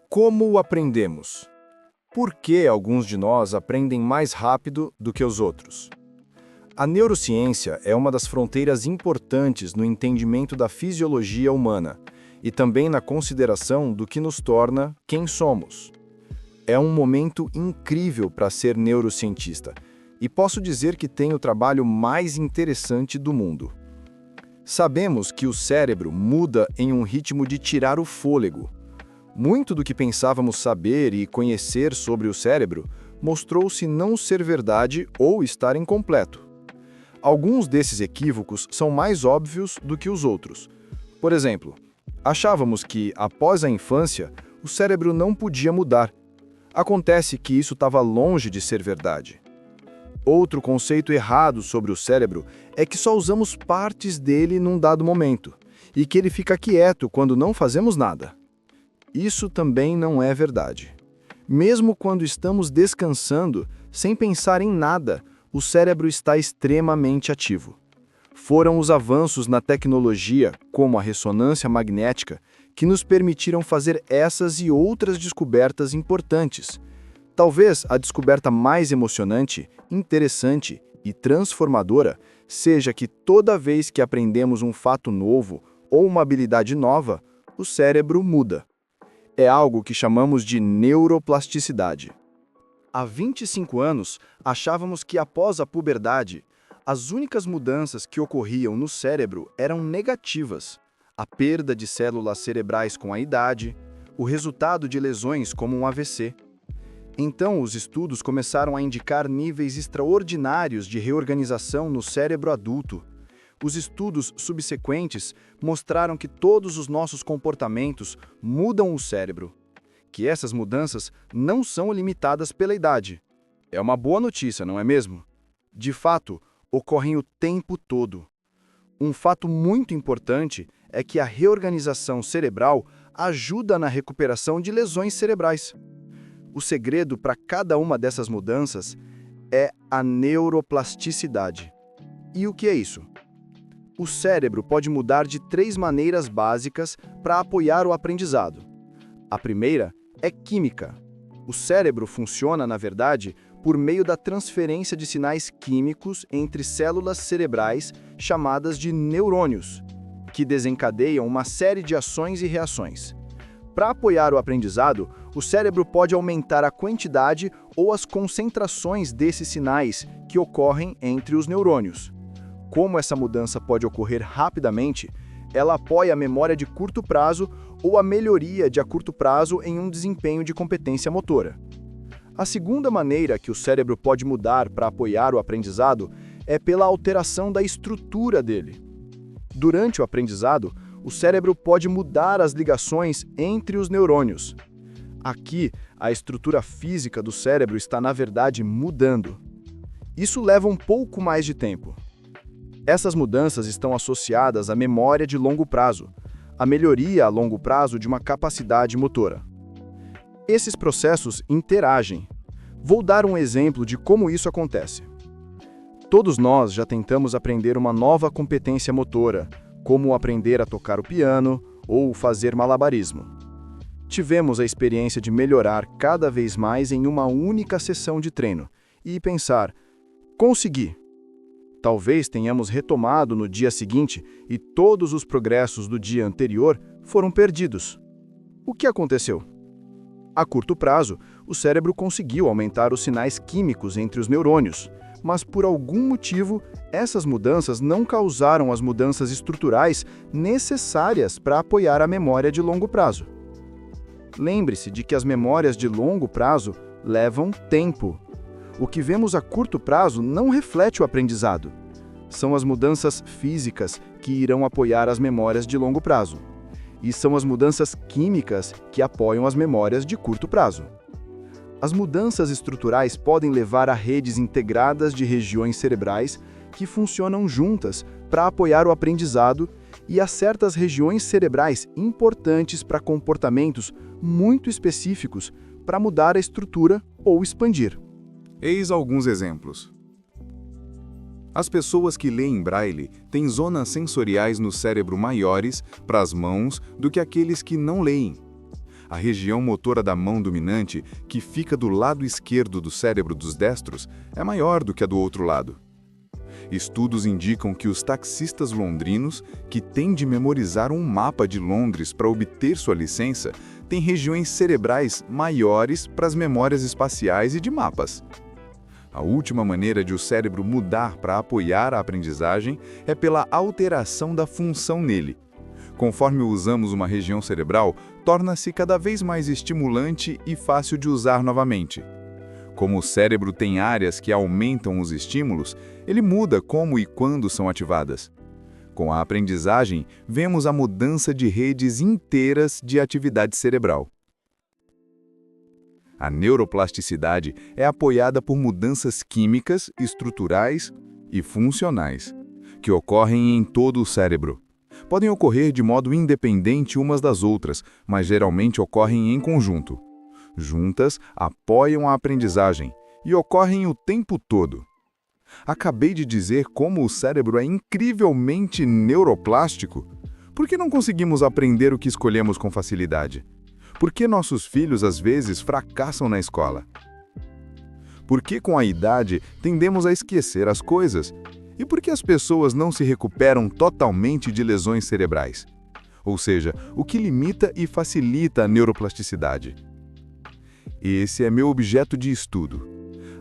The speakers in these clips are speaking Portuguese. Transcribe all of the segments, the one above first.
Como aprendemos? Por que alguns de nós aprendem mais rápido do que os outros? A neurociência é uma das fronteiras importantes no entendimento da fisiologia humana e também na consideração do que nos torna quem somos. É um momento incrível para ser neurocientista e posso dizer que tem o trabalho mais interessante do mundo. Sabemos que o cérebro muda em um ritmo de tirar o fôlego. Muito do que pensávamos saber e conhecer sobre o cérebro mostrou-se não ser verdade ou estar incompleto. Alguns desses equívocos são mais óbvios do que os outros. Por exemplo, achávamos que, após a infância, o cérebro não podia mudar. Acontece que isso estava longe de ser verdade. Outro conceito errado sobre o cérebro é que só usamos partes dele num dado momento, e que ele fica quieto quando não fazemos nada. Isso também não é verdade. Mesmo quando estamos descansando, sem pensar em nada, o cérebro está extremamente ativo. Foram os avanços na tecnologia, como a ressonância magnética, que nos permitiram fazer essas e outras descobertas importantes. Talvez a descoberta mais emocionante, interessante e transformadora seja que toda vez que aprendemos um fato novo ou uma habilidade nova, o cérebro muda. É algo que chamamos de neuroplasticidade. Há 25 anos, achávamos que após a puberdade, as únicas mudanças que ocorriam no cérebro eram negativas. A perda de células cerebrais com a idade, o resultado de lesões como um AVC. Então, os estudos começaram a indicar níveis extraordinários de reorganização no cérebro adulto. Os estudos subsequentes mostraram que todos os nossos comportamentos mudam o cérebro, que essas mudanças não são limitadas pela idade. É uma boa notícia, não é mesmo? De fato, ocorrem o tempo todo. Um fato muito importante é que a reorganização cerebral ajuda na recuperação de lesões cerebrais. O segredo para cada uma dessas mudanças é a neuroplasticidade. E o que é isso? O cérebro pode mudar de 3 maneiras básicas para apoiar o aprendizado. A primeira é química. O cérebro funciona, na verdade, por meio da transferência de sinais químicos entre células cerebrais chamadas de neurônios, que desencadeiam uma série de ações e reações. Para apoiar o aprendizado, o cérebro pode aumentar a quantidade ou as concentrações desses sinais que ocorrem entre os neurônios. Como essa mudança pode ocorrer rapidamente, ela apoia a memória de curto prazo ou a melhoria de a curto prazo em um desempenho de competência motora. A segunda maneira que o cérebro pode mudar para apoiar o aprendizado é pela alteração da estrutura dele. Durante o aprendizado, o cérebro pode mudar as ligações entre os neurônios. Aqui, a estrutura física do cérebro está, na verdade, mudando. Isso leva um pouco mais de tempo. Essas mudanças estão associadas à memória de longo prazo, à melhoria a longo prazo de uma capacidade motora. Esses processos interagem. Vou dar um exemplo de como isso acontece. Todos nós já tentamos aprender uma nova competência motora, como aprender a tocar o piano ou fazer malabarismo. Tivemos a experiência de melhorar cada vez mais em uma única sessão de treino e pensar, consegui. Talvez tenhamos retomado no dia seguinte e todos os progressos do dia anterior foram perdidos. O que aconteceu? A curto prazo, o cérebro conseguiu aumentar os sinais químicos entre os neurônios, mas por algum motivo, essas mudanças não causaram as mudanças estruturais necessárias para apoiar a memória de longo prazo. Lembre-se de que as memórias de longo prazo levam tempo. O que vemos a curto prazo não reflete o aprendizado. São as mudanças físicas que irão apoiar as memórias de longo prazo. E são as mudanças químicas que apoiam as memórias de curto prazo. As mudanças estruturais podem levar a redes integradas de regiões cerebrais que funcionam juntas para apoiar o aprendizado e a certas regiões cerebrais importantes para comportamentos muito específicos para mudar a estrutura ou expandir. Eis alguns exemplos. As pessoas que leem Braille têm zonas sensoriais no cérebro maiores para as mãos do que aqueles que não leem. A região motora da mão dominante, que fica do lado esquerdo do cérebro dos destros, é maior do que a do outro lado. Estudos indicam que os taxistas londrinos, que têm de memorizar um mapa de Londres para obter sua licença, têm regiões cerebrais maiores para as memórias espaciais e de mapas. A última maneira de o cérebro mudar para apoiar a aprendizagem é pela alteração da função nele. Conforme usamos uma região cerebral, torna-se cada vez mais estimulante e fácil de usar novamente. Como o cérebro tem áreas que aumentam os estímulos, ele muda como e quando são ativadas. Com a aprendizagem, vemos a mudança de redes inteiras de atividade cerebral. A neuroplasticidade é apoiada por mudanças químicas, estruturais e funcionais, que ocorrem em todo o cérebro. Podem ocorrer de modo independente umas das outras, mas geralmente ocorrem em conjunto. Juntas, apoiam a aprendizagem e ocorrem o tempo todo. Acabei de dizer como o cérebro é incrivelmente neuroplástico. Por que não conseguimos aprender o que escolhemos com facilidade? Por que nossos filhos às vezes fracassam na escola? Por que com a idade tendemos a esquecer as coisas? E por que as pessoas não se recuperam totalmente de lesões cerebrais? Ou seja, o que limita e facilita a neuroplasticidade? Esse é meu objeto de estudo.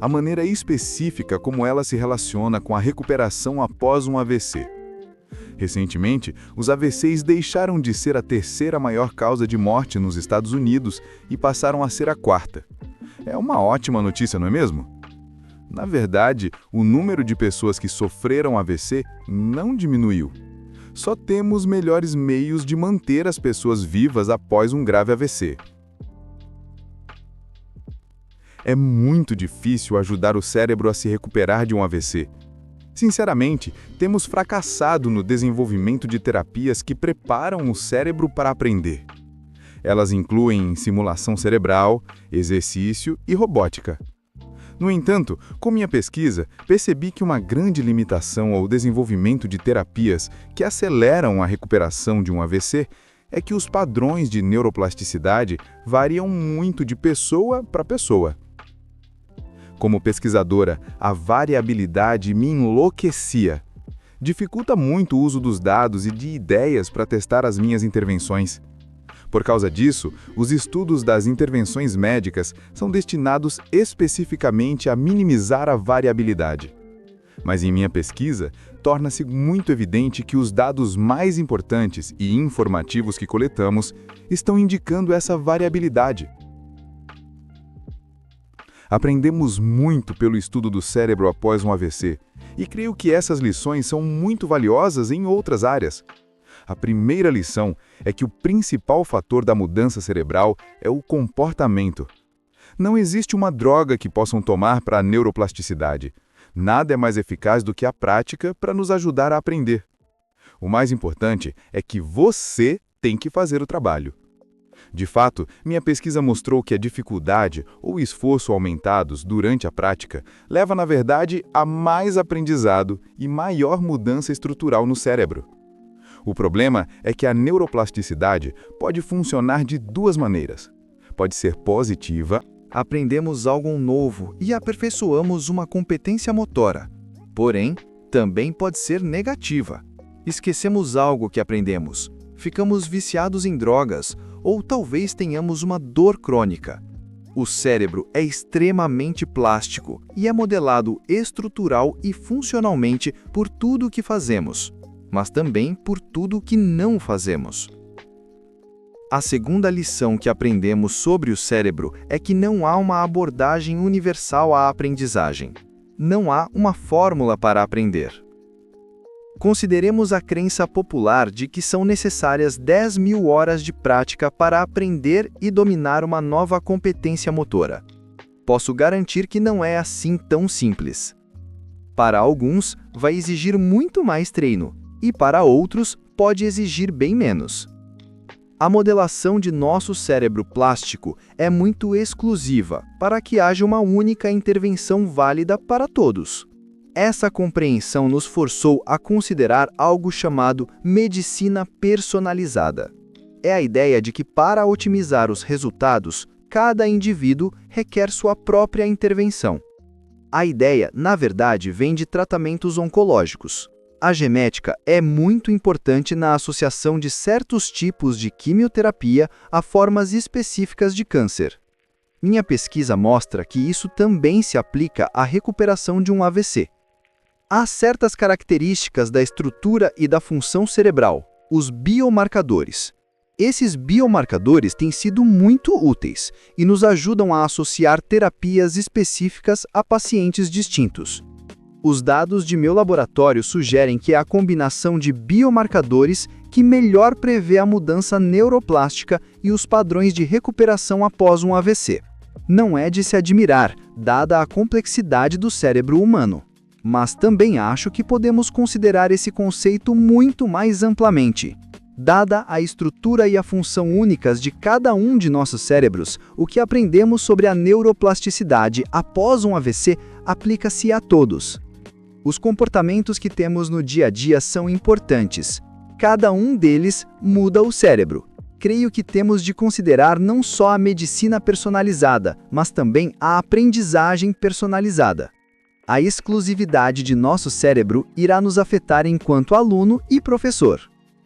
A maneira específica como ela se relaciona com a recuperação após um AVC. Recentemente, os AVCs deixaram de ser a terceira maior causa de morte nos Estados Unidos e passaram a ser a quarta. É uma ótima notícia, não é mesmo? Na verdade, o número de pessoas que sofreram AVC não diminuiu. Só temos melhores meios de manter as pessoas vivas após um grave AVC. É muito difícil ajudar o cérebro a se recuperar de um AVC. Sinceramente, temos fracassado no desenvolvimento de terapias que preparam o cérebro para aprender. Elas incluem simulação cerebral, exercício e robótica. No entanto, com minha pesquisa, percebi que uma grande limitação ao desenvolvimento de terapias que aceleram a recuperação de um AVC é que os padrões de neuroplasticidade variam muito de pessoa para pessoa. Como pesquisadora, a variabilidade me enlouquecia. Dificulta muito o uso dos dados e de ideias para testar as minhas intervenções. Por causa disso, os estudos das intervenções médicas são destinados especificamente a minimizar a variabilidade. Mas em minha pesquisa, torna-se muito evidente que os dados mais importantes e informativos que coletamos estão indicando essa variabilidade. Aprendemos muito pelo estudo do cérebro após um AVC, e creio que essas lições são muito valiosas em outras áreas. A primeira lição é que o principal fator da mudança cerebral é o comportamento. Não existe uma droga que possam tomar para a neuroplasticidade. Nada é mais eficaz do que a prática para nos ajudar a aprender. O mais importante é que você tem que fazer o trabalho. De fato, minha pesquisa mostrou que a dificuldade ou esforço aumentados durante a prática leva, na verdade, a mais aprendizado e maior mudança estrutural no cérebro. O problema é que a neuroplasticidade pode funcionar de duas maneiras. Pode ser positiva, aprendemos algo novo e aperfeiçoamos uma competência motora. Porém, também pode ser negativa. Esquecemos algo que aprendemos, ficamos viciados em drogas ou talvez tenhamos uma dor crônica. O cérebro é extremamente plástico e é modelado estrutural e funcionalmente por tudo o que fazemos, mas também por tudo o que não fazemos. A segunda lição que aprendemos sobre o cérebro é que não há uma abordagem universal à aprendizagem. Não há uma fórmula para aprender. Consideremos a crença popular de que são necessárias 10.000 horas de prática para aprender e dominar uma nova competência motora. Posso garantir que não é assim tão simples. Para alguns, vai exigir muito mais treino, e para outros, pode exigir bem menos. A modelação de nosso cérebro plástico é muito exclusiva para que haja uma única intervenção válida para todos. Essa compreensão nos forçou a considerar algo chamado medicina personalizada. é a ideia de que, para otimizar os resultados, cada indivíduo requer sua própria intervenção. A ideia, na verdade, vem de tratamentos oncológicos. A genética é muito importante na associação de certos tipos de quimioterapia a formas específicas de câncer. Minha pesquisa mostra que isso também se aplica à recuperação de um AVC. Há certas características da estrutura e da função cerebral, os biomarcadores. Esses biomarcadores têm sido muito úteis e nos ajudam a associar terapias específicas a pacientes distintos. Os dados de meu laboratório sugerem que é a combinação de biomarcadores que melhor prevê a mudança neuroplástica e os padrões de recuperação após um AVC. Não é de se admirar, dada a complexidade do cérebro humano. Mas também acho que podemos considerar esse conceito muito mais amplamente. Dada a estrutura e a função únicas de cada um de nossos cérebros, o que aprendemos sobre a neuroplasticidade após um AVC aplica-se a todos. Os comportamentos que temos no dia a dia são importantes. Cada um deles muda o cérebro. Creio que temos de considerar não só a medicina personalizada, mas também a aprendizagem personalizada. A exclusividade de nosso cérebro irá nos afetar enquanto aluno e professor.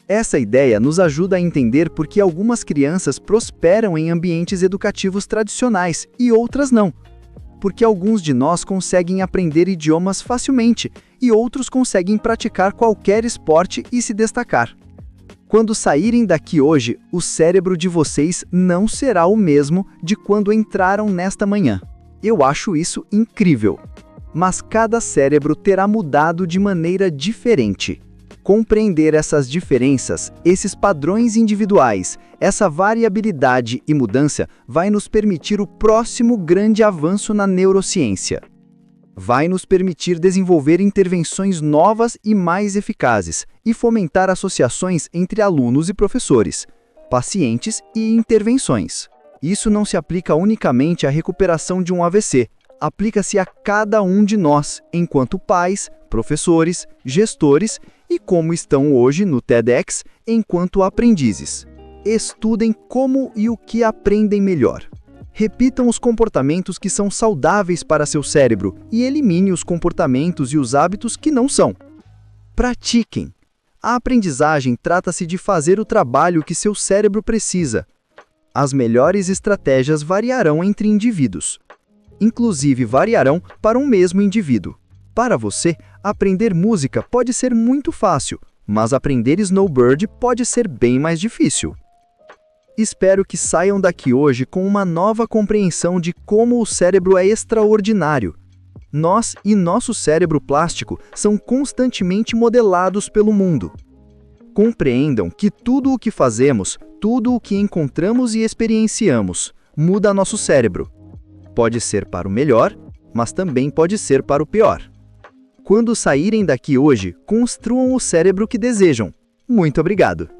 Essa ideia nos ajuda a entender por que algumas crianças prosperam em ambientes educativos tradicionais e outras não. Porque alguns de nós conseguem aprender idiomas facilmente e outros conseguem praticar qualquer esporte e se destacar. Quando saírem daqui hoje, o cérebro de vocês não será o mesmo de quando entraram nesta manhã. Eu acho isso incrível. Mas cada cérebro terá mudado de maneira diferente. Compreender essas diferenças, esses padrões individuais, essa variabilidade e mudança vai nos permitir o próximo grande avanço na neurociência. Vai nos permitir desenvolver intervenções novas e mais eficazes e fomentar associações entre alunos e professores, pacientes e intervenções. Isso não se aplica unicamente à recuperação de um AVC, aplica-se a cada um de nós, enquanto pais, professores, gestores e, como estão hoje no TEDx, enquanto aprendizes. Estudem como e o que aprendem melhor. Repitam os comportamentos que são saudáveis para seu cérebro e elimine os comportamentos e os hábitos que não são. Pratiquem. A aprendizagem trata-se de fazer o trabalho que seu cérebro precisa. As melhores estratégias variarão entre indivíduos. Inclusive variarão para um mesmo indivíduo. Para você, aprender música pode ser muito fácil, mas aprender snowboard pode ser bem mais difícil. Espero que saiam daqui hoje com uma nova compreensão de como o cérebro é extraordinário. Nós e nosso cérebro plástico são constantemente modelados pelo mundo. Compreendam que tudo o que fazemos, tudo o que encontramos e experienciamos, muda nosso cérebro. Pode ser para o melhor, mas também pode ser para o pior. Quando saírem daqui hoje, construam o cérebro que desejam. Muito obrigado!